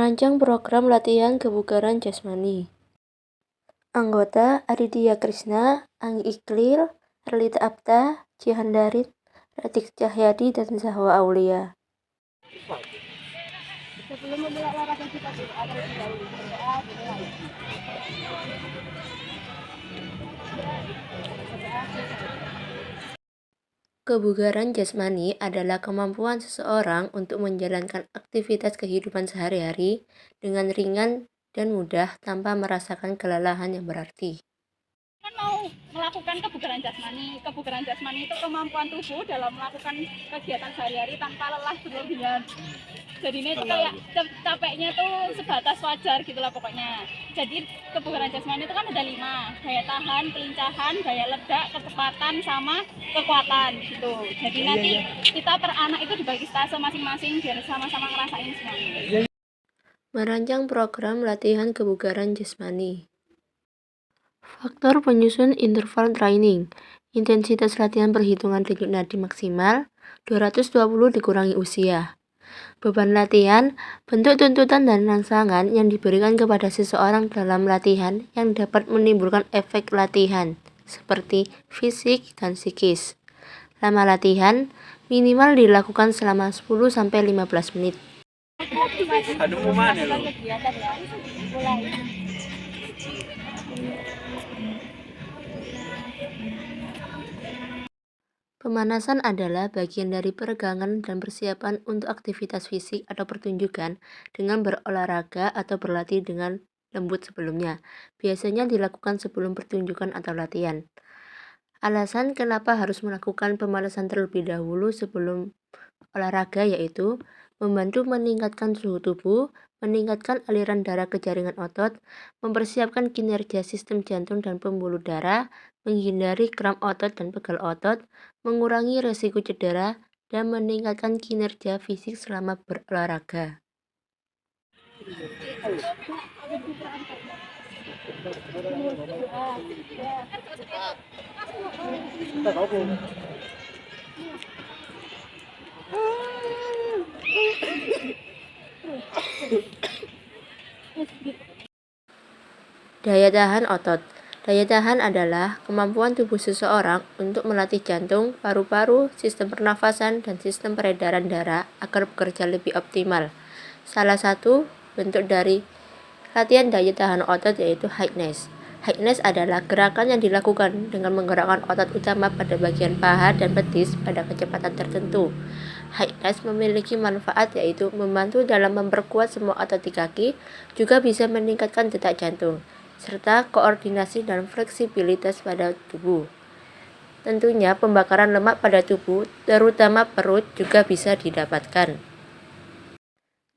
Merancang program latihan kebugaran jasmani. Anggota Aditya Krishna, Anggi Iqlil, Erlita Apta, Jihan Darit, Ratik Cahyadi, dan Zahwa Aulia. Sebelum memulai olahraga kita berdoa terlebih dahulu. Berdoa dimulai. Kebugaran jasmani adalah kemampuan seseorang untuk menjalankan aktivitas kehidupan sehari-hari dengan ringan dan mudah tanpa merasakan kelelahan yang berarti. Kan mau melakukan kebugaran jasmani itu kemampuan tubuh dalam melakukan kegiatan sehari-hari tanpa lelah berlebihan. Jadi ini tuh kayak capeknya tuh sebatas wajar gitu lah pokoknya. Jadi kebugaran jasmani itu kan ada 5, daya tahan, kelincahan, daya ledak, kecepatan, sama kekuatan gitu. Jadi nanti kita per anak itu dibagi stase masing-masing biar sama-sama ngerasain semuanya. Merancang program latihan kebugaran jasmani. Faktor penyusun interval training. Intensitas latihan perhitungan denyut nadi maksimal 220 dikurangi usia. Beban latihan, bentuk tuntutan dan rangsangan yang diberikan kepada seseorang dalam latihan yang dapat menimbulkan efek latihan, seperti fisik dan psikis. Lama latihan, minimal dilakukan selama 10-15 menit. Pemanasan adalah bagian dari peregangan dan persiapan untuk aktivitas fisik atau pertunjukan dengan berolahraga atau berlatih dengan lembut sebelumnya. Biasanya dilakukan sebelum pertunjukan atau latihan. Alasan kenapa harus melakukan pemanasan terlebih dahulu sebelum olahraga yaitu membantu meningkatkan suhu tubuh, meningkatkan aliran darah ke jaringan otot, mempersiapkan kinerja sistem jantung dan pembuluh darah, menghindari kram otot dan pegal otot, mengurangi resiko cedera, dan meningkatkan kinerja fisik selama berolahraga. Daya tahan otot. Daya tahan adalah kemampuan tubuh seseorang untuk melatih jantung, paru-paru, sistem pernafasan, dan sistem peredaran darah agar bekerja lebih optimal. Salah satu bentuk dari latihan daya tahan otot yaitu highness. Highness adalah gerakan yang dilakukan dengan menggerakkan otot utama pada bagian paha dan betis pada kecepatan tertentu. Highness memiliki manfaat yaitu membantu dalam memperkuat semua otot di kaki, juga bisa meningkatkan detak jantung, serta koordinasi dan fleksibilitas pada tubuh. Tentunya pembakaran lemak pada tubuh, terutama perut, juga bisa didapatkan.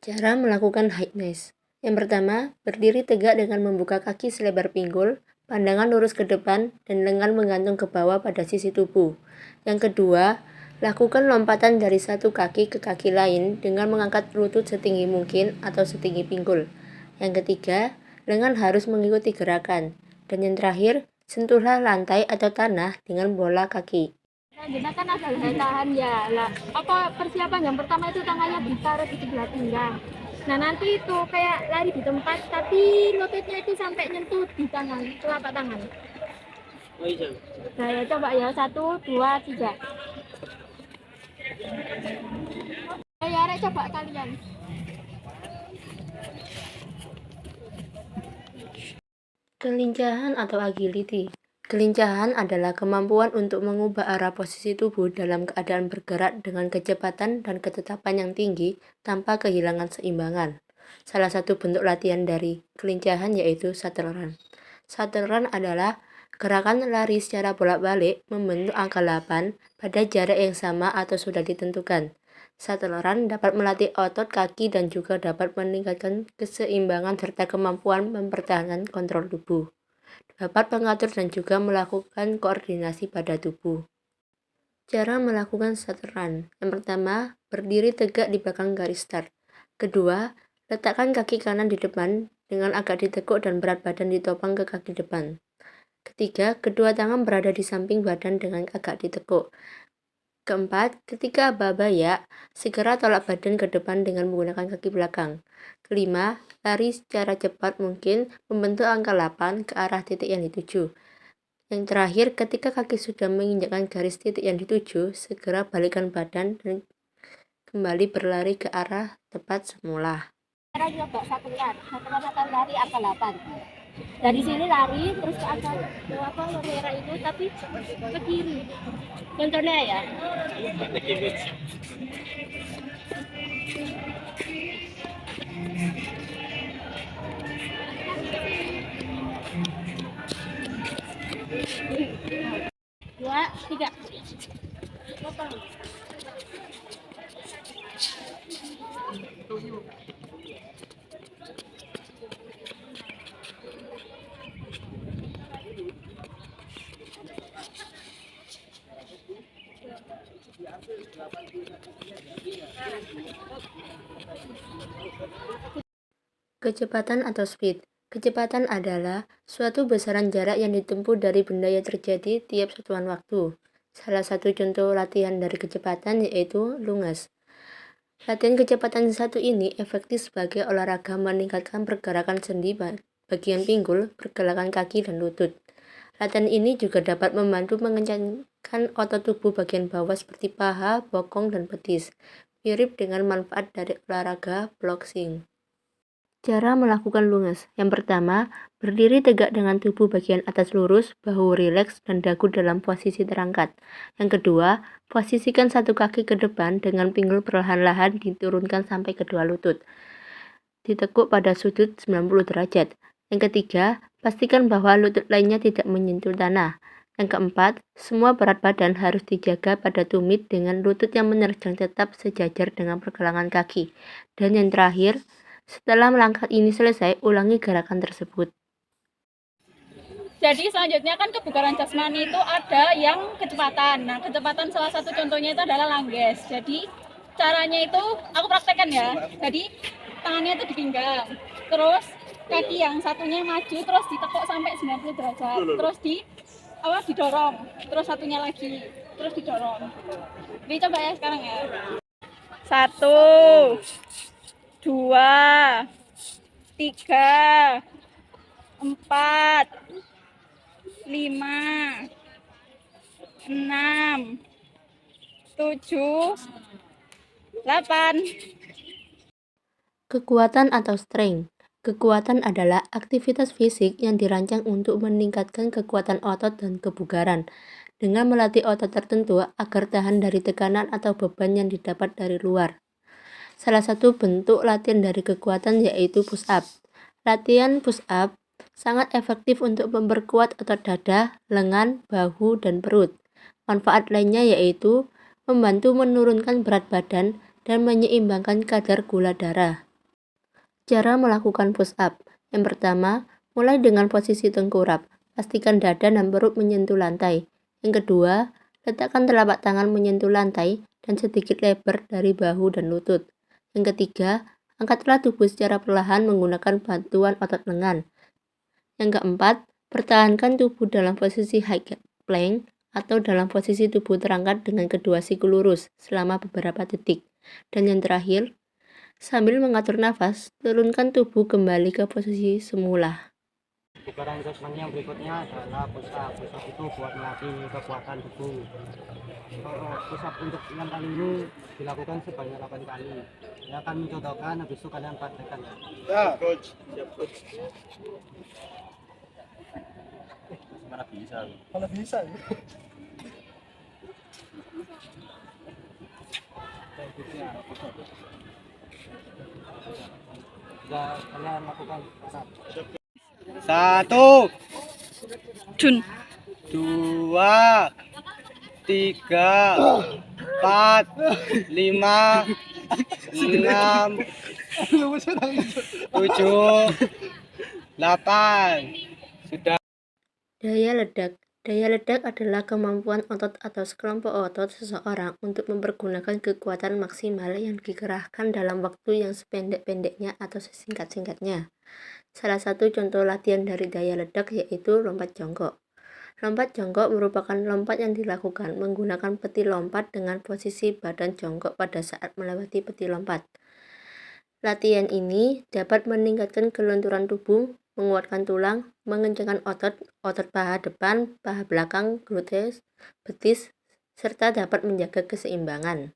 Cara melakukan highness. Yang pertama, berdiri tegak dengan membuka kaki selebar pinggul, pandangan lurus ke depan, dan lengan menggantung ke bawah pada sisi tubuh. Yang kedua, lakukan lompatan dari satu kaki ke kaki lain dengan mengangkat lutut setinggi mungkin atau setinggi pinggul. Yang ketiga, lengan harus mengikuti gerakan. Dan yang terakhir, sentuhlah lantai atau tanah dengan bola kaki. Selanjutnya kan ada daya tahan ya. Persiapan yang pertama itu tangannya ditaruh di sebelah pinggang. Nah nanti itu kayak lari di tempat tapi lututnya itu sampai nyentuh di tangan, telapak tangan. Nah ya coba ya, 1, 2, 3. Ya Rek, coba kalian. Kelincahan atau agility. Kelincahan adalah kemampuan untuk mengubah arah posisi tubuh dalam keadaan bergerak dengan kecepatan dan ketetapan yang tinggi tanpa kehilangan seimbangan. Salah satu bentuk latihan dari kelincahan yaitu shuttle run. Shuttle run adalah gerakan lari secara bolak-balik membentuk angka 8 pada jarak yang sama atau sudah ditentukan. Shuttle run dapat melatih otot kaki dan juga dapat meningkatkan keseimbangan serta kemampuan mempertahankan kontrol tubuh. Dapat mengatur dan juga melakukan koordinasi pada tubuh. Cara melakukan shuttle run. Yang pertama, berdiri tegak di belakang garis start. Kedua, letakkan kaki kanan di depan dengan agak ditekuk dan berat badan ditopang ke kaki depan. Ketiga, kedua tangan berada di samping badan dengan agak ditekuk. Keempat, ketika aba-aba ya, segera tolak badan ke depan dengan menggunakan kaki belakang. Kelima, lari secara cepat mungkin membentuk angka 8 ke arah titik yang dituju. Yang terakhir, ketika kaki sudah menginjakkan garis titik yang dituju, segera balikkan badan dan kembali berlari ke arah tempat semula. Cara coba satu lari angka 8. Dari sini lari terus ke angka yang merah itu tapi ke kiri. Contohnya ya. Dua, tiga. Kecepatan atau speed. Kecepatan adalah suatu besaran jarak yang ditempuh dari benda yang terjadi tiap satuan waktu. Salah satu contoh latihan dari kecepatan yaitu lunges. Latihan kecepatan satu ini efektif sebagai olahraga meningkatkan pergerakan sendi bagian pinggul, pergerakan kaki, dan lutut. Latihan ini juga dapat membantu mengencangkan otot tubuh bagian bawah seperti paha, bokong, dan betis, mirip dengan manfaat dari olahraga boxing. Cara melakukan lunges. Yang pertama, berdiri tegak dengan tubuh bagian atas lurus, bahu rileks, dan dagu dalam posisi terangkat. Yang kedua, posisikan satu kaki ke depan dengan pinggul perlahan-lahan diturunkan sampai kedua lutut. Ditekuk pada sudut 90 derajat. Yang ketiga, pastikan bahwa lutut lainnya tidak menyentuh tanah. Yang keempat, semua berat badan harus dijaga pada tumit dengan lutut yang menerjang tetap sejajar dengan pergelangan kaki. Dan yang terakhir, setelah melangkah ini selesai, ulangi gerakan tersebut. Jadi selanjutnya kan kebugaran jasmani itu ada yang kecepatan. Nah, kecepatan salah satu contohnya itu adalah langges. Jadi caranya itu aku praktekkan ya. Jadi tangannya itu di pinggang. Terus kaki yang satunya maju terus ditekuk sampai 90 derajat. Terus didorong. Terus satunya lagi. Terus didorong. Jadi coba ya sekarang ya. 1 2 3 4 5 6 7 8. Kekuatan atau strength. Kekuatan adalah aktivitas fisik yang dirancang untuk meningkatkan kekuatan otot dan kebugaran dengan melatih otot tertentu agar tahan dari tekanan atau beban yang didapat dari luar. Salah satu bentuk latihan dari kekuatan yaitu push-up. Latihan push-up sangat efektif untuk memperkuat otot dada, lengan, bahu, dan perut. Manfaat lainnya yaitu membantu menurunkan berat badan dan menyeimbangkan kadar gula darah. Cara melakukan push-up. Yang pertama, mulai dengan posisi tengkurap. Pastikan dada dan perut menyentuh lantai. Yang kedua, letakkan telapak tangan menyentuh lantai dan sedikit lebar dari bahu dan lutut. Yang ketiga, angkatlah tubuh secara perlahan menggunakan bantuan otot lengan. Yang keempat, pertahankan tubuh dalam posisi high plank atau dalam posisi tubuh terangkat dengan kedua siku lurus selama beberapa detik. Dan yang terakhir, sambil mengatur nafas, turunkan tubuh kembali ke posisi semula. Kebugaran jasmani yang berikutnya adalah push-up. Push-up itu buat melatih kekuatan tubuh. Push-up untuk yang kali ini dilakukan sebanyak 8 kali. Saya akan mencontohkan, habis itu kalian praktekkan ya. Ya, coach. Siap, coach. Mana bisa? Mana bisa? Sudah kalian lakukan push-up. 1, Jun. 2, 3, 4, 5, 6, 7, 8. Sudah. Daya ledak. Daya ledak adalah kemampuan otot atau sekelompok otot seseorang untuk mempergunakan kekuatan maksimal yang dikerahkan dalam waktu yang sependek-pendeknya atau sesingkat-singkatnya. Salah satu contoh latihan dari daya ledak yaitu lompat jongkok. Lompat jongkok merupakan lompat yang dilakukan menggunakan peti lompat dengan posisi badan jongkok pada saat melewati peti lompat. Latihan ini dapat meningkatkan kelenturan tubuh, menguatkan tulang, mengencangkan otot paha depan, paha belakang, gluteus, betis, serta dapat menjaga keseimbangan.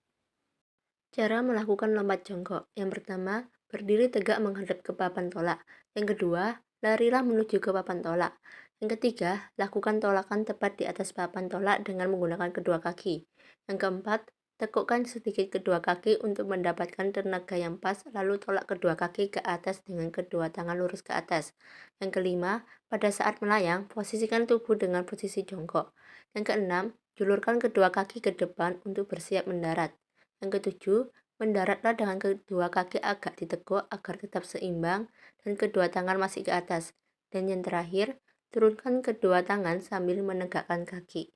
Cara melakukan lompat jongkok. Yang pertama, berdiri tegak menghadap ke papan tolak. Yang kedua, larilah menuju ke papan tolak. Yang ketiga, lakukan tolakan tepat di atas papan tolak dengan menggunakan kedua kaki. Yang keempat, tekukkan sedikit kedua kaki untuk mendapatkan tenaga yang pas, lalu tolak kedua kaki ke atas dengan kedua tangan lurus ke atas. Yang kelima, pada saat melayang, posisikan tubuh dengan posisi jongkok. Yang keenam, julurkan kedua kaki ke depan untuk bersiap mendarat. Yang ketujuh, mendaratlah dengan kedua kaki agak diteguk agar tetap seimbang dan kedua tangan masih ke atas. Dan yang terakhir, turunkan kedua tangan sambil menegakkan kaki.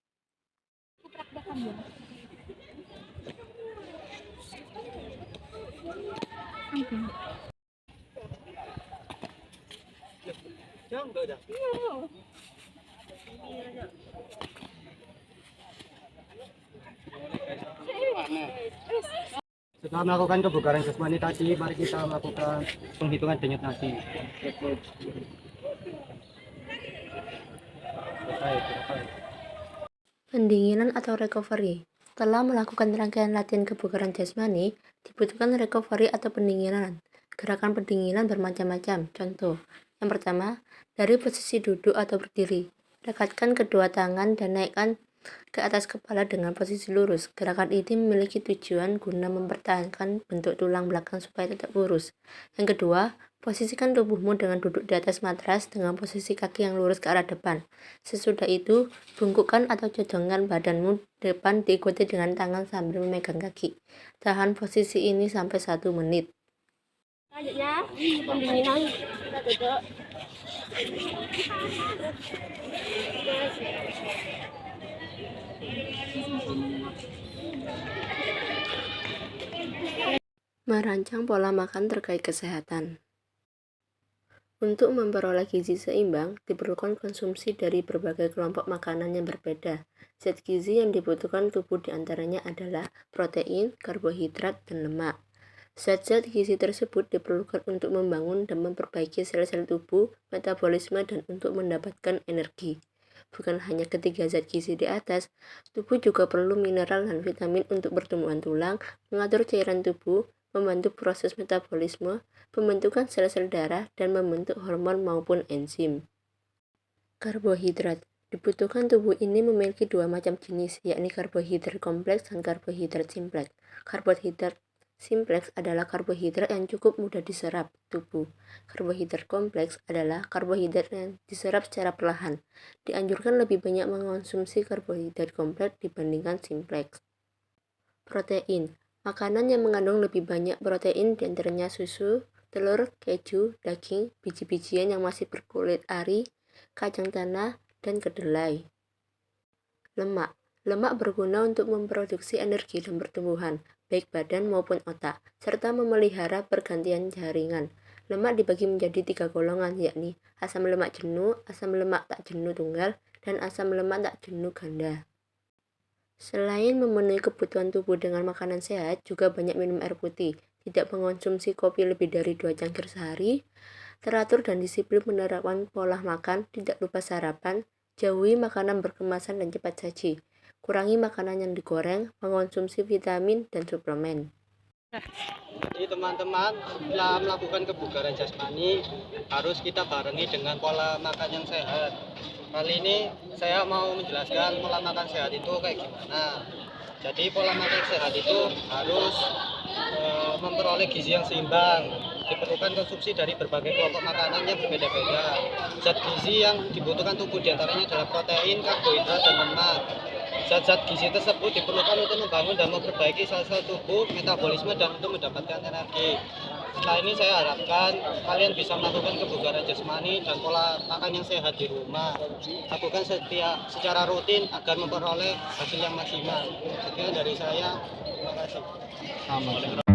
Setelah melakukan kebugaran jasmani tadi, mari kita melakukan penghitungan denyut nadi. Selesai. Pendinginan atau recovery. Setelah melakukan rangkaian latihan kebugaran jasmani, dibutuhkan recovery atau pendinginan. Gerakan pendinginan bermacam-macam. Contoh, yang pertama, dari posisi duduk atau berdiri. Rekatkan kedua tangan dan naikkan ke atas kepala dengan posisi lurus. Gerakan ini memiliki tujuan guna mempertahankan bentuk tulang belakang supaya tetap lurus. Yang kedua, posisikan tubuhmu dengan duduk di atas matras dengan posisi kaki yang lurus ke arah depan. Sesudah itu, bungkukkan atau codongkan badanmu depan diikuti dengan tangan sambil memegang kaki. Tahan posisi ini sampai 1 menit. Selanjutnya, pendinginan kita duduk. Merancang pola makan terkait kesehatan. Untuk memperoleh gizi seimbang, diperlukan konsumsi dari berbagai kelompok makanan yang berbeda. Zat gizi yang dibutuhkan tubuh diantaranya adalah protein, karbohidrat, dan lemak. Zat-zat gizi tersebut diperlukan untuk membangun dan memperbaiki sel-sel tubuh, metabolisme, dan untuk mendapatkan energi. Bukan hanya ketiga zat gizi di atas, tubuh juga perlu mineral dan vitamin untuk pertumbuhan tulang, mengatur cairan tubuh, membantu proses metabolisme, pembentukan sel-sel darah, dan membentuk hormon maupun enzim. Karbohidrat. Dibutuhkan tubuh ini memiliki dua macam jenis, yakni karbohidrat kompleks dan karbohidrat simpleks. Karbohidrat simpleks adalah karbohidrat yang cukup mudah diserap tubuh. Karbohidrat kompleks adalah karbohidrat yang diserap secara perlahan. Dianjurkan lebih banyak mengonsumsi karbohidrat kompleks dibandingkan simpleks. Protein. Makanan yang mengandung lebih banyak protein diantaranya susu, telur, keju, daging, biji-bijian yang masih berkulit ari, kacang tanah, dan kedelai. Lemak. Lemak berguna untuk memproduksi energi dan pertumbuhan, baik badan maupun otak, serta memelihara pergantian jaringan. Lemak dibagi menjadi 3 golongan, yakni asam lemak jenuh, asam lemak tak jenuh tunggal, dan asam lemak tak jenuh ganda. Selain memenuhi kebutuhan tubuh dengan makanan sehat, juga banyak minum air putih, tidak mengonsumsi kopi lebih dari 2 cangkir sehari, teratur dan disiplin menerapkan pola makan, tidak lupa sarapan, jauhi makanan berkemasan dan cepat saji, kurangi makanan yang digoreng, mengonsumsi vitamin dan suplemen. Jadi teman-teman, setelah melakukan kebugaran jasmani harus kita barengi dengan pola makan yang sehat. Kali ini saya mau menjelaskan pola makan sehat itu kayak gimana. Jadi pola makan sehat itu harus memperoleh gizi yang seimbang. Diperlukan konsumsi dari berbagai kelompok makanan yang berbeda-beda. Zat gizi yang dibutuhkan tubuh diantaranya adalah protein, karbohidrat, dan lemak. Zat-zat gizi tersebut diperlukan untuk membangun dan memperbaiki sel-sel tubuh, metabolisme, dan untuk mendapatkan energi. Setelah ini saya harapkan kalian bisa melakukan kebugaran jasmani dan pola makan yang sehat di rumah. Lakukan secara rutin agar memperoleh hasil yang maksimal. Sekian dari saya. Terima kasih.